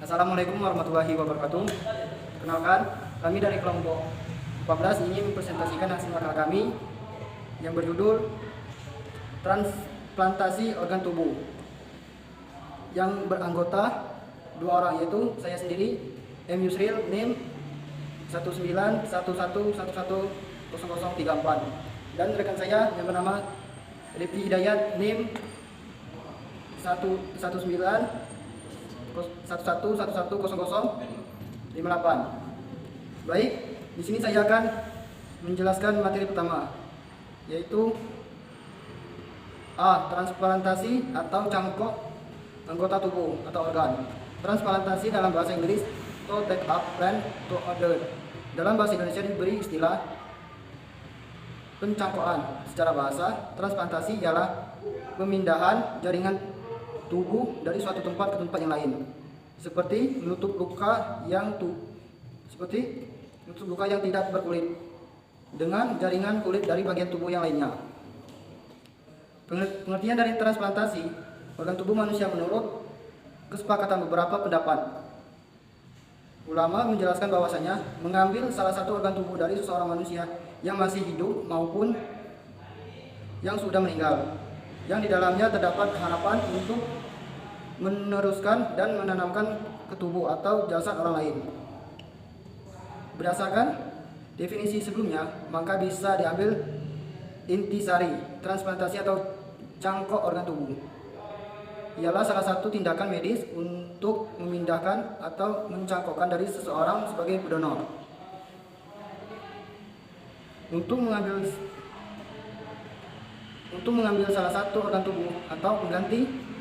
Assalamualaikum warahmatullahi wabarakatuh. Kenalkan, kami dari kelompok 14 ingin mempresentasikan hasil makalah kami yang berjudul transplantasi organ tubuh yang beranggota dua orang, yaitu saya sendiri M. Yusril, NIM 19111110034, dan rekan saya yang bernama Rifki Hidayat, NIM 11911110058. Baik, di sini saya akan menjelaskan materi pertama, yaitu A. Transplantasi atau cangkok anggota tubuh atau organ. Transplantasi dalam bahasa Inggris to take up plant to order. Dalam bahasa Indonesia diberi istilah pencangkokan. Secara bahasa, transplantasi ialah pemindahan jaringan tubuh dari suatu tempat ke tempat yang lain, seperti menutup luka yang tidak berkulit dengan jaringan kulit dari bagian tubuh yang lainnya. Pengertian dari transplantasi organ tubuh manusia menurut kesepakatan beberapa pendapat ulama menjelaskan bahwasanya mengambil salah satu organ tubuh dari seseorang manusia yang masih hidup maupun yang sudah meninggal, yang di dalamnya terdapat harapan untuk meneruskan dan menanamkan ke tubuh atau jasad orang lain. Berdasarkan definisi sebelumnya, maka bisa diambil intisari. Transplantasi atau cangkok organ tubuh ialah salah satu tindakan medis untuk memindahkan atau mencangkokkan dari seseorang sebagai pendonor. Untuk mengambil salah satu organ tubuh atau mengganti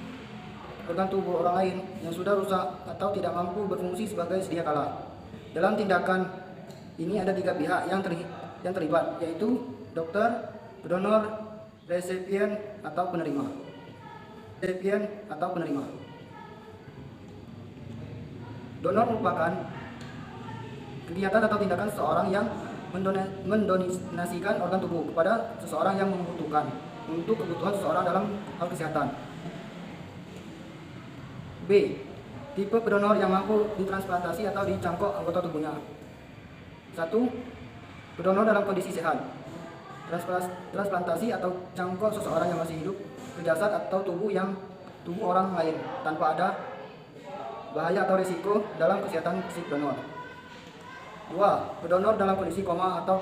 organ tubuh orang lain yang sudah rusak atau tidak mampu berfungsi sebagai sedia kala. Dalam tindakan ini ada tiga pihak yang terlibat, yaitu dokter, pendonor, resipien atau penerima. Donor merupakan kegiatan atau tindakan seseorang yang mendonasikan organ tubuh kepada seseorang yang membutuhkan untuk kebutuhan seseorang dalam hal kesehatan. B. Tipe pendonor yang mampu ditransplantasi atau dicangkok anggota tubuhnya. 1. Pendonor dalam kondisi sehat. Transplantasi atau cangkok seseorang yang masih hidup ke jasad atau tubuh orang lain tanpa ada bahaya atau risiko dalam kesehatan si pendonor. 2. Pendonor dalam kondisi koma atau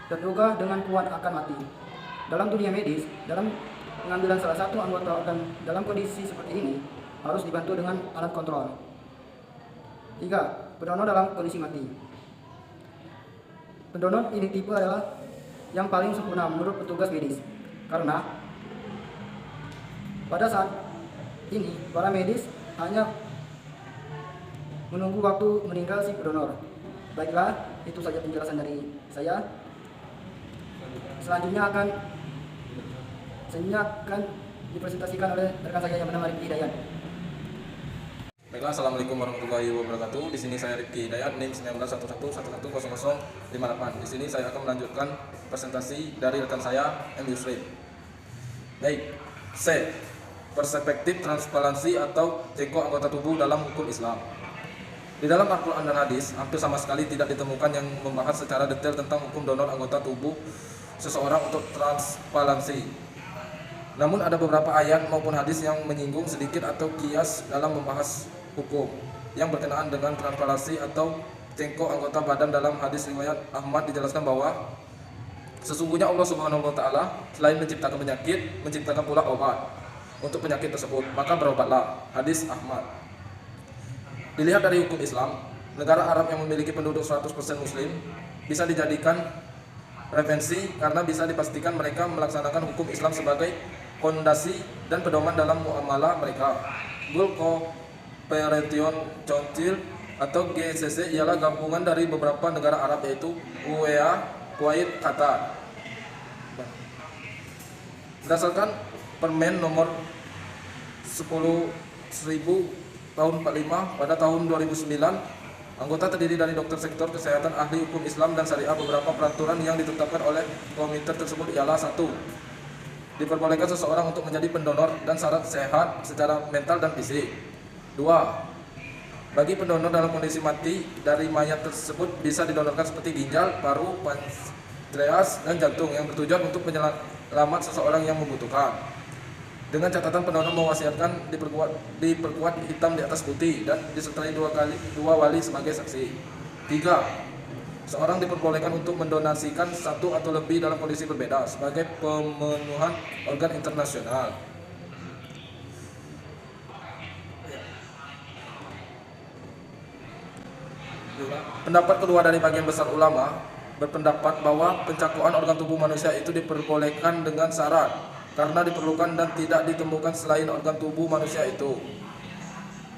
terduga dengan kuat akan mati. Dalam dunia medis, dalam pengambilan salah satu anggota organ dalam kondisi seperti ini harus dibantu dengan alat kontrol. 3. Pendonor dalam kondisi mati. Pendonor ini tipe adalah yang paling sempurna menurut petugas medis, karena pada saat ini para medis hanya menunggu waktu meninggal si pendonor. Baiklah, itu saja penjelasan dari saya. Selanjutnya akan dipresentasikan oleh rekan saya yang bernama Rifki Hidayat. Baiklah, assalamualaikum warahmatullahi wabarakatuh. Di sini saya Rifki Hidayat, NIM 191110058. Di sini saya akan melanjutkan presentasi dari rekan saya M. Yusril. Baik, C. Perspektif transplantasi atau cangkok anggota tubuh dalam hukum Islam. Di dalam Al-Quran dan hadis, hampir sama sekali tidak ditemukan yang membahas secara detail tentang hukum donor anggota tubuh seseorang untuk transplantasi. Namun ada beberapa ayat maupun hadis yang menyinggung sedikit atau kias dalam membahas hukum yang berkenaan dengan transplantasi atau cangkok anggota badan. Dalam hadis riwayat Ahmad dijelaskan bahwa sesungguhnya Allah Subhanahu wa taala selain menciptakan penyakit, menciptakan pula obat untuk penyakit tersebut, maka berobatlah. Hadis Ahmad. Dilihat dari hukum Islam, negara Arab yang memiliki penduduk 100% muslim bisa dijadikan referensi karena bisa dipastikan mereka melaksanakan hukum Islam sebagai fondasi dan pedoman dalam muamalah mereka. Gulf Cooperation Council atau GCC ialah gabungan dari beberapa negara Arab, yaitu UEA, Kuwait, Qatar. Berdasarkan Permen nomor 10.000 tahun 45 pada tahun 2009, anggota terdiri dari dokter sektor kesehatan, ahli hukum Islam dan syariah. Beberapa peraturan yang ditetapkan oleh komite tersebut ialah: 1. Diperbolehkan seseorang untuk menjadi pendonor dan syarat sehat secara mental dan fisik. 2. Bagi pendonor dalam kondisi mati, dari mayat tersebut bisa didonorkan seperti ginjal, paru, pankreas, dan jantung yang bertujuan untuk menyelamat seseorang yang membutuhkan. Dengan catatan pendonor mewasiatkan diperkuat hitam di atas putih dan disertai dua wali sebagai saksi. 3. Seorang diperbolehkan untuk mendonasikan satu atau lebih dalam kondisi berbeda sebagai pemenuhan organ internasional. Pendapat kedua dari bagian besar ulama berpendapat bahwa pencakupan organ tubuh manusia itu diperbolehkan dengan syarat karena diperlukan dan tidak ditemukan selain organ tubuh manusia itu.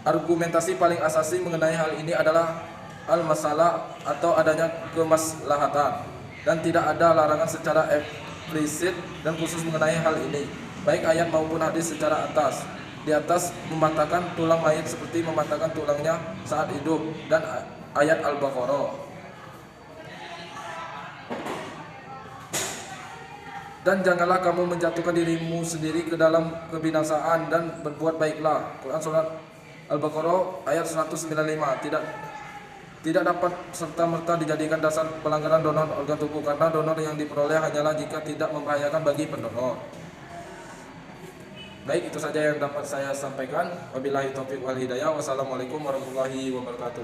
Argumentasi paling asasi mengenai hal ini adalah al-masalah atau adanya kemaslahatan, dan tidak ada larangan secara eksplisit dan khusus mengenai hal ini, baik ayat maupun hadis secara di atas mematahkan tulang mayat seperti mematahkan tulangnya saat hidup, dan ayat Al-Baqarah. Dan janganlah kamu menjatuhkan dirimu sendiri ke dalam kebinasaan dan berbuat baiklah. Quran surat Al-Baqarah ayat 195. Tidak dapat serta-merta dijadikan dasar pelanggaran donor organ tubuh karena donor yang diperoleh hanyalah jika tidak membahayakan bagi pendonor. Baik, itu saja yang dapat saya sampaikan. Wabillahi taufiq wal hidayah. Wassalamualaikum warahmatullahi wabarakatuh.